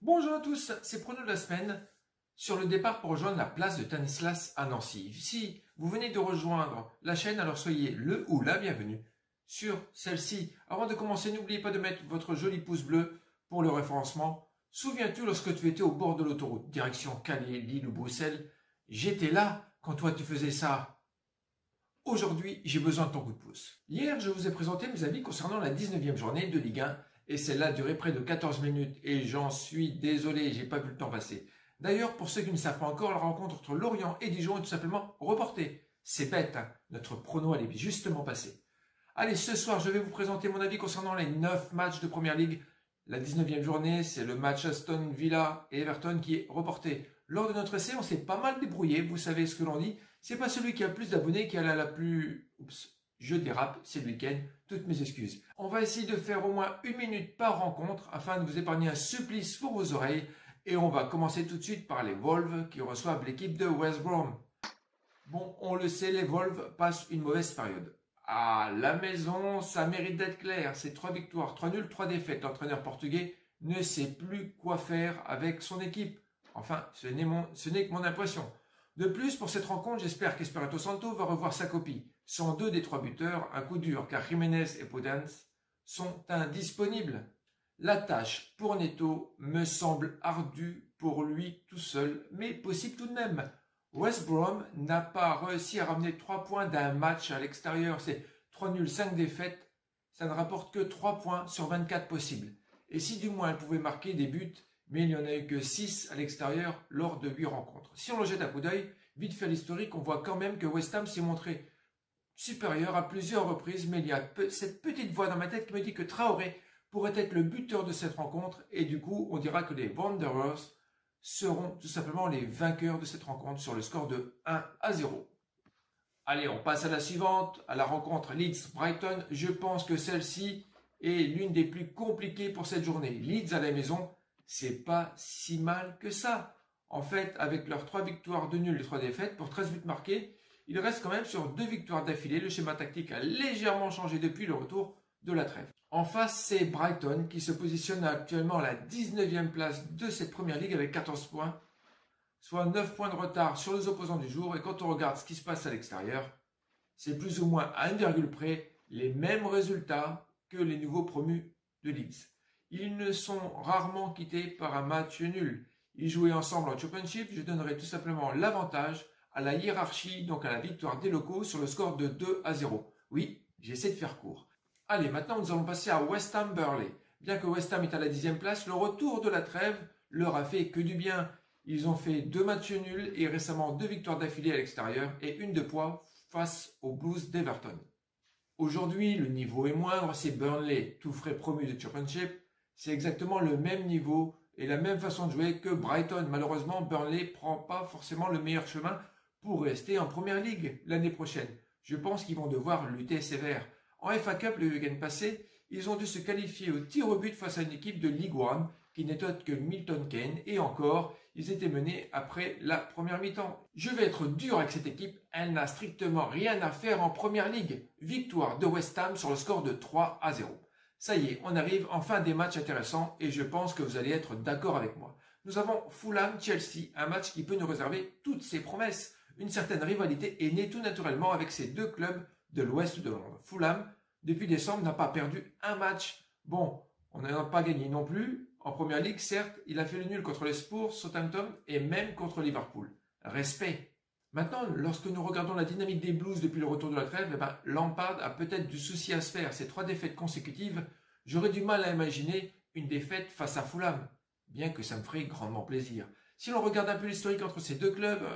Bonjour à tous, c'est Prono de la semaine sur le départ pour rejoindre la place de Stanislas à Nancy. Si vous venez de rejoindre la chaîne, alors soyez le ou la bienvenue sur celle-ci. Avant de commencer, n'oubliez pas de mettre votre joli pouce bleu pour le référencement. Souviens-tu lorsque tu étais au bord de l'autoroute, direction Calais, Lille ou Bruxelles, j'étais là quand toi tu faisais ça. Aujourd'hui, j'ai besoin de ton coup de pouce. Hier, je vous ai présenté mes avis concernant la 19e journée de Ligue 1 et celle-là durait près de 14 minutes et j'en suis désolé, j'ai pas vu le temps passer. D'ailleurs, pour ceux qui ne savent pas encore, la rencontre entre Lorient et Dijon est tout simplement reportée. C'est bête, hein, notre prono allait justement passer. Allez, ce soir, je vais vous présenter mon avis concernant les 9 matchs de Première Ligue. La 19e journée, c'est le match Aston Villa et Everton qui est reporté. Lors de notre essai, on s'est pas mal débrouillé, vous savez ce que l'on dit. C'est pas celui qui a le plus d'abonnés qui a la plus... Oups, je dérape, c'est le week-end, toutes mes excuses. On va essayer de faire au moins 1 minute par rencontre afin de vous épargner un supplice pour vos oreilles. Et on va commencer tout de suite par les Wolves qui reçoivent l'équipe de West Brom. Bon, on le sait, les Wolves passent une mauvaise période. À la maison, ça mérite d'être clair. C'est 3 victoires, 3 nuls, 3 défaites. L'entraîneur portugais ne sait plus quoi faire avec son équipe. Enfin, ce n'est que mon impression. De plus, pour cette rencontre, j'espère qu'Espirito Santo va revoir sa copie. Sans 2 des 3 buteurs, un coup dur car Jiménez et Podence sont indisponibles. La tâche pour Neto me semble ardue pour lui tout seul, mais possible tout de même. West Brom n'a pas réussi à ramener 3 points d'un match à l'extérieur. C'est 3 nuls, 5 défaites. Ça ne rapporte que 3 points sur 24 possibles. Et si du moins elle pouvait marquer des buts, mais il n'y en a eu que 6 à l'extérieur lors de 8 rencontres. Si on le jette un coup d'œil, vite fait l'historique, on voit quand même que West Ham s'est montré supérieur à plusieurs reprises, mais il y a cette petite voix dans ma tête qui me dit que Traoré pourrait être le buteur de cette rencontre, et du coup, on dira que les Wanderers seront tout simplement les vainqueurs de cette rencontre sur le score de 1-0. Allez, on passe à la suivante, à la rencontre Leeds-Brighton. Je pense que celle-ci est l'une des plus compliquées pour cette journée. Leeds à la maison, c'est pas si mal que ça. En fait, avec leurs 3 victoires, 2 nuls et 3 défaites, pour 13 buts marqués, ils restent quand même sur 2 victoires d'affilée. Le schéma tactique a légèrement changé depuis le retour de la trêve. En face, c'est Brighton qui se positionne actuellement à la 19e place de cette première ligue avec 14 points, soit 9 points de retard sur les opposants du jour. Et quand on regarde ce qui se passe à l'extérieur, c'est plus ou moins à 1 virgule près les mêmes résultats que les nouveaux promus de Leeds. Ils ne sont rarement quittés par un match nul. Ils jouaient ensemble en Championship. Je donnerai tout simplement l'avantage à la hiérarchie, donc à la victoire des locaux sur le score de 2-0. Oui, j'essaie de faire court. Allez, maintenant nous allons passer à West Ham Burnley. Bien que West Ham est à la 10e place, le retour de la trêve leur a fait que du bien. Ils ont fait 2 matchs nuls et récemment 2 victoires d'affilée à l'extérieur et une de poids face aux Blues d'Everton. Aujourd'hui, le niveau est moindre, c'est Burnley, tout frais promu de Championship. C'est exactement le même niveau et la même façon de jouer que Brighton. Malheureusement, Burnley prend pas forcément le meilleur chemin pour rester en Première Ligue l'année prochaine. Je pense qu'ils vont devoir lutter sévère. En FA Cup, le week-end passé, ils ont dû se qualifier au tir au but face à une équipe de Ligue 1 qui n'est autre que Milton Keynes. Et encore, ils étaient menés après la première mi-temps. Je vais être dur avec cette équipe, elle n'a strictement rien à faire en Première Ligue. Victoire de West Ham sur le score de 3-0. Ça y est, on arrive en fin des matchs intéressants et je pense que vous allez être d'accord avec moi. Nous avons Fulham-Chelsea, un match qui peut nous réserver toutes ses promesses. Une certaine rivalité est née tout naturellement avec ces deux clubs de l'ouest de Londres. Fulham, depuis décembre, n'a pas perdu un match. Bon, on n'a pas gagné non plus. En Première Ligue, certes, il a fait le nul contre les Spurs, Southampton et même contre Liverpool. Respect. Maintenant, lorsque nous regardons la dynamique des Blues depuis le retour de la trêve, Lampard a peut-être du souci à se faire. Ces 3 défaites consécutives, j'aurais du mal à imaginer une défaite face à Fulham, bien que ça me ferait grandement plaisir. Si l'on regarde un peu l'historique entre ces deux clubs,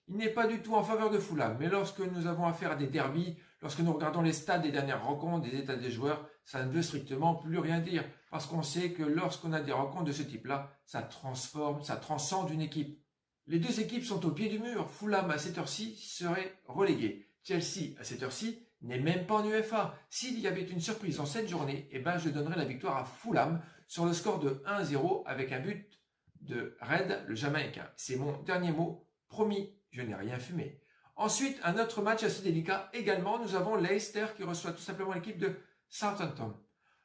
il n'est pas du tout en faveur de Fulham. Mais lorsque nous avons affaire à des derbies, lorsque nous regardons les stats des dernières rencontres, des états des joueurs, ça ne veut strictement plus rien dire. Parce qu'on sait que lorsqu'on a des rencontres de ce type-là, ça transforme, ça transcende une équipe. Les deux équipes sont au pied du mur. Fulham à cette heure-ci serait relégué. Chelsea à cette heure-ci n'est même pas en UEFA. S'il y avait une surprise en cette journée, je donnerais la victoire à Fulham sur le score de 1-0 avec un but de Red, le Jamaïcain. C'est mon dernier mot. Promis, je n'ai rien fumé. Ensuite, un autre match assez délicat également. Nous avons Leicester qui reçoit tout simplement l'équipe de Southampton.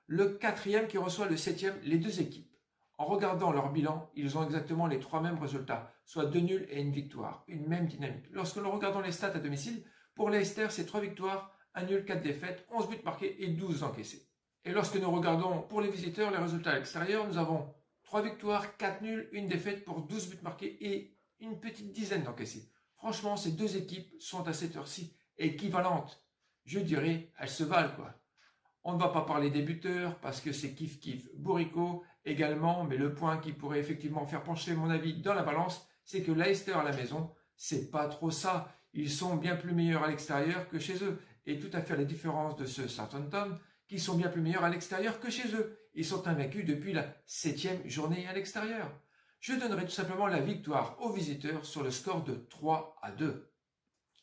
Le 4e qui reçoit le 7e, les deux équipes. En regardant leur bilan, ils ont exactement les 3 mêmes résultats, soit 2 nuls et une victoire, une même dynamique. Lorsque nous regardons les stats à domicile, pour Leicester, c'est 3 victoires, 1 nul, 4 défaites, 11 buts marqués et 12 encaissés. Et lorsque nous regardons pour les visiteurs les résultats à l'extérieur, nous avons 3 victoires, 4 nuls, 1 défaite pour 12 buts marqués et une petite dizaine d'encaissés. Franchement, ces deux équipes sont à cette heure-ci équivalentes. Je dirais, elles se valent quoi. On ne va pas parler des buteurs parce que c'est kiff-kiff. Bourico également, mais le point qui pourrait effectivement faire pencher mon avis dans la balance, c'est que Leicester à la maison, c'est pas trop ça. Ils sont bien plus meilleurs à l'extérieur que chez eux. Et tout à fait à la différence de ceux Southampton, qui sont bien plus meilleurs à l'extérieur que chez eux. Ils sont invaincus depuis la 7e journée à l'extérieur. Je donnerai tout simplement la victoire aux visiteurs sur le score de 3-2.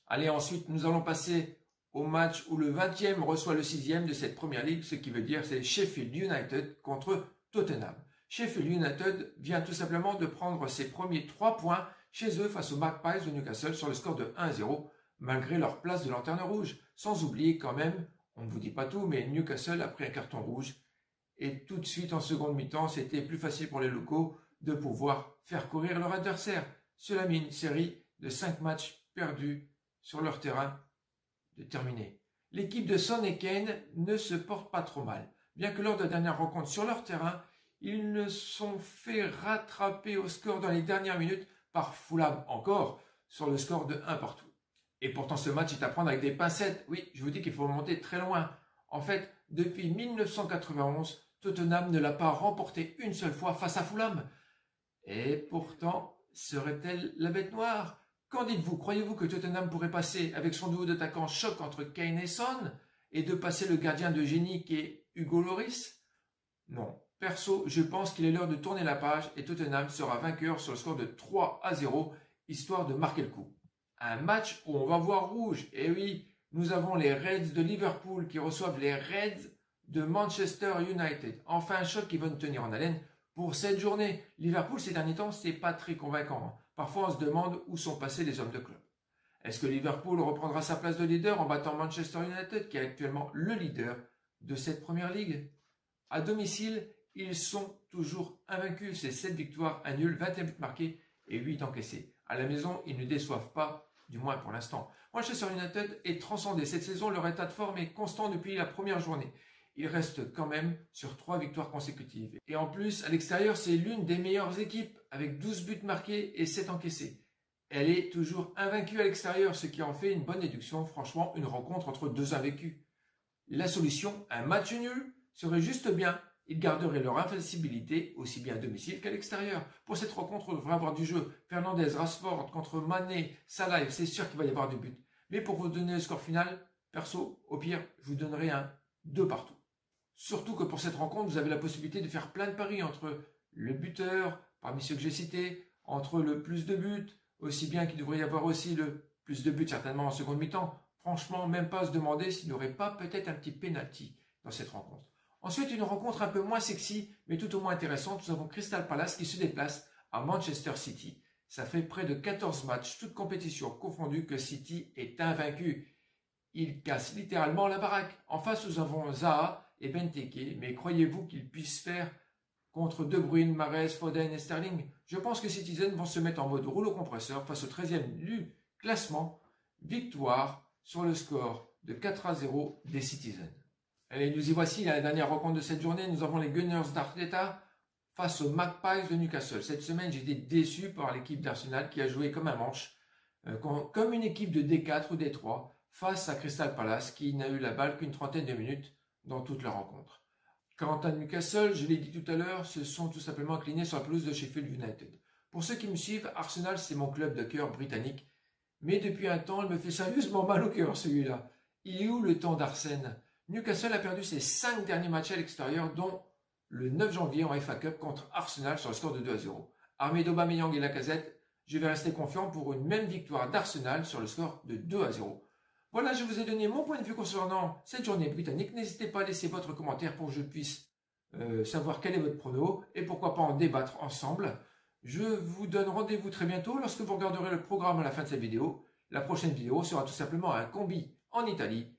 Allez, ensuite, nous allons passer au match où le 20e reçoit le 6e de cette première ligue, ce qui veut dire c'est Sheffield United contre Tottenham. Sheffield United vient tout simplement de prendre ses premiers 3 points chez eux face aux Magpies de Newcastle sur le score de 1-0, malgré leur place de lanterne rouge. Sans oublier quand même, on ne vous dit pas tout, mais Newcastle a pris un carton rouge. Et tout de suite en seconde mi-temps, c'était plus facile pour les locaux de pouvoir faire courir leur adversaire. Cela met une série de 5 matchs perdus sur leur terrain de terminer. L'équipe de Son et Kane ne se porte pas trop mal, bien que lors de la dernière rencontre sur leur terrain, ils ne sont fait rattraper au score dans les dernières minutes par Fulham encore, sur le score de 1 partout. Et pourtant ce match est à prendre avec des pincettes. Oui, je vous dis qu'il faut remonter très loin. En fait, depuis 1991, Tottenham ne l'a pas remporté une seule fois face à Fulham. Et pourtant, serait-elle la bête noire ? Qu'en dites-vous? Croyez-vous que Tottenham pourrait passer avec son duo d'attaquants choc entre Kane et Son et de passer le gardien de génie qui est Hugo Lloris? Non. Perso, je pense qu'il est l'heure de tourner la page et Tottenham sera vainqueur sur le score de 3-0, histoire de marquer le coup. Un match où on va voir rouge. Et oui, nous avons les Reds de Liverpool qui reçoivent les Reds de Manchester United. Enfin, un choc qui va nous tenir en haleine pour cette journée. Liverpool, ces derniers temps, c'est pas très convaincant. Parfois, on se demande où sont passés les hommes de club. Est-ce que Liverpool reprendra sa place de leader en battant Manchester United, qui est actuellement le leader de cette première ligue? À domicile, ils sont toujours invaincus. C'est 7 victoires, 1 nul, 21 buts marqués et 8 encaissés. À la maison, ils ne déçoivent pas, du moins pour l'instant. Manchester United est transcendé. Cette saison, leur état de forme est constant depuis la première journée. Ils restent quand même sur 3 victoires consécutives. Et en plus, à l'extérieur, c'est l'une des meilleures équipes, avec 12 buts marqués et 7 encaissés. Elle est toujours invaincue à l'extérieur, ce qui en fait une bonne déduction. Franchement, une rencontre entre deux invaincus. La solution, un match nul, serait juste bien. Ils garderaient leur invincibilité aussi bien à domicile qu'à l'extérieur. Pour cette rencontre, on devrait avoir du jeu. Fernandez, Rashford contre Mané, Salah, c'est sûr qu'il va y avoir du but. Mais pour vous donner le score final, perso, au pire, je vous donnerai un 2 partout. Surtout que pour cette rencontre, vous avez la possibilité de faire plein de paris entre le buteur, parmi ceux que j'ai cités, entre le plus de buts, aussi bien qu'il devrait y avoir aussi le plus de buts certainement en seconde mi-temps. Franchement, même pas se demander s'il n'y aurait pas peut-être un petit penalty dans cette rencontre. Ensuite, une rencontre un peu moins sexy, mais tout au moins intéressante. Nous avons Crystal Palace qui se déplace à Manchester City. Ça fait près de 14 matchs, toutes compétitions confondues, que City est invaincu. Il casse littéralement la baraque. En face, nous avons Zaha et Benteke, mais croyez-vous qu'ils puissent faire contre De Bruyne, Mahrez, Foden et Sterling? Je pense que Citizen vont se mettre en mode rouleau compresseur face au 13e du classement. Victoire sur le score de 4-0 des Citizens. Allez, nous y voici, la dernière rencontre de cette journée. Nous avons les Gunners d'Arteta face aux Magpies de Newcastle. Cette semaine, j'ai été déçu par l'équipe d'Arsenal qui a joué comme un manche, comme une équipe de D4 ou D3 face à Crystal Palace qui n'a eu la balle qu'une trentaine de minutes dans toute la rencontre. Quant à Newcastle, je l'ai dit tout à l'heure, se sont tout simplement inclinés sur la pelouse de Sheffield United. Pour ceux qui me suivent, Arsenal, c'est mon club de cœur britannique. Mais depuis un temps, il me fait sérieusement mal au cœur, celui-là. Il est où le temps d'Arsène? Newcastle a perdu ses 5 derniers matchs à l'extérieur, dont le 9 janvier en FA Cup contre Arsenal sur le score de 2-0. Armé d'Aubameyang et Lacazette, je vais rester confiant pour une même victoire d'Arsenal sur le score de 2-0. Voilà, je vous ai donné mon point de vue concernant cette journée britannique. N'hésitez pas à laisser votre commentaire pour que je puisse savoir quel est votre prono et pourquoi pas en débattre ensemble. Je vous donne rendez-vous très bientôt lorsque vous regarderez le programme à la fin de cette vidéo. La prochaine vidéo sera tout simplement un combi en Italie.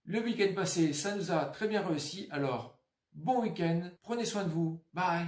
Le week-end passé, ça nous a très bien réussi. Alors, bon week-end, prenez soin de vous, bye!